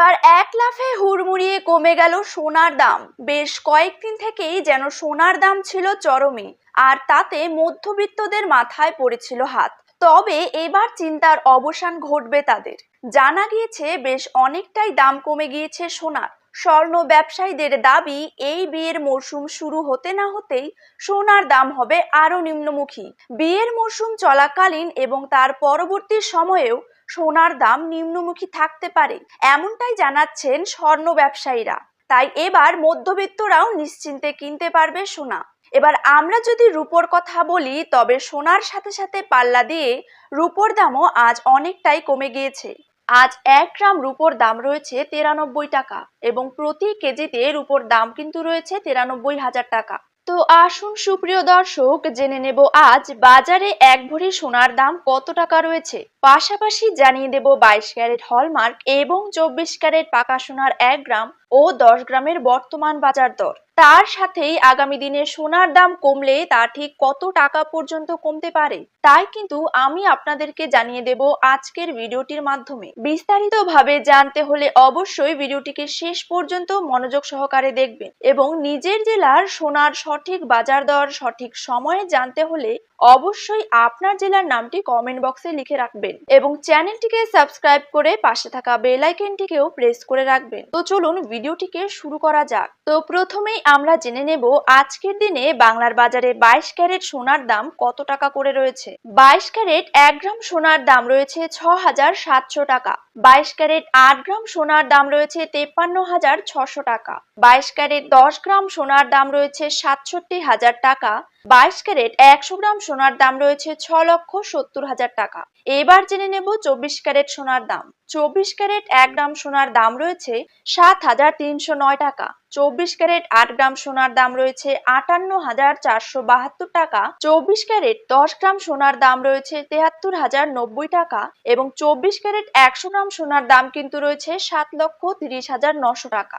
এবার এক লাফে হুড়মুড়িয়ে কমে গেল সোনার দাম। বেশ কয়েকদিন থেকেই যেন সোনার দাম ছিল চরমে, আর তাতে মধ্যবিত্তদের মাথায় পড়েছিল হাত। তবে এবার চিন্তার অবসান ঘটবে তাদের। জানা গিয়েছে বেশ অনেকটাই দাম কমে গিয়েছে সোনার। স্বর্ণ ব্যবসায়ীদের দাবি, এই বিয়ের মরশুম শুরু হতে না হতেই সোনার দাম হবে আরো নিম্নমুখী। বিয়ের মরশুম চলাকালীন এবং তার পরবর্তী সময়েও সোনার দাম নিম্নমুখী থাকতে পারে, এমনটাই জানাচ্ছেন স্বর্ণ ব্যবসায়ীরা। তাই এবার মধ্যবিত্তরাও নিশ্চিন্তে কিনতে পারবে সোনা। এবার আমরা যদি রূপোর কথা বলি, তবে সোনার সাথে সাথে পাল্লা দিয়ে রূপোর দামও আজ অনেকটাই কমে গিয়েছে। আজ 1 গ্রাম রূপোর দাম রয়েছে 93 টাকা এবং প্রতি কেজিতে রূপোর দাম কিন্তু রয়েছে 93,000 টাকা। তো আসুন সুপ্রিয় দর্শক, জেনে নেব আজ বাজারে 1 ভরি সোনার দাম কত টাকা রয়েছে। পাশাপাশি জানিয়ে দেব 22 ক্যারেট হলমার্ক এবং 24 ক্যারেট পাকা সোনার 1 গ্রাম ও 10 গ্রামের বর্তমান বাজার দর। তার সাথেই আগামী দিনে সোনার দাম কমলে তা ঠিক কত টাকা পর্যন্ত কমতে পারে, তাই কিন্তু আমি আপনাদেরকে জানিয়ে দেব আজকের ভিডিওটির মাধ্যমে। বিস্তারিতভাবে জানতে হলে অবশ্যই ভিডিওটিকে শেষ পর্যন্ত মনোযোগ সহকারে দেখবেন এবং নিজের জেলার সোনার সঠিক বাজার দর সঠিক সময়ে জানতে হলে অবশ্যই আপনার জেলার নামটি কমেন্ট বক্সে লিখে রাখবেন এবং চ্যানেলটিকে সাবস্ক্রাইব করে পাশে থাকা বেল আইকনটিকেও প্রেস করে রাখবেন। তো চলুন ভিডিওটিকে শুরু করা যাক। তো প্রথমেই আমরা জেনে নেব আজকের দিনে বাংলার বাজারে 22 ক্যারেট সোনার দাম কত টাকা করে রয়েছে। 22 ক্যারেট 1 গ্রাম সোনার দাম রয়েছে 6,700 টাকা। 22 ক্যারেট 8 গ্রাম সোনার দাম রয়েছে 53,600 টাকা। 22 ক্যারেট 10 গ্রাম সোনার দাম রয়েছে 67,000 টাকা। 22 ক্যারেট 100 গ্রাম সোনার দাম রয়েছে 6,70,000 টাকা। এবার জেনে নেব 24 ক্যারেট সোনার দাম। 24 ক্যারেট 1 গ্রাম সোনার দাম রয়েছে 7,309 টাকা। 24 ক্যারেট 8 গ্রাম সোনার দাম রয়েছে 58,472 টাকা। 24 ক্যারেট 10 গ্রাম সোনার দাম রয়েছে 73,090 টাকা এবং 24 ক্যারেট 100 গ্রাম সোনার দাম কিন্তু রয়েছে 7,30,900 টাকা।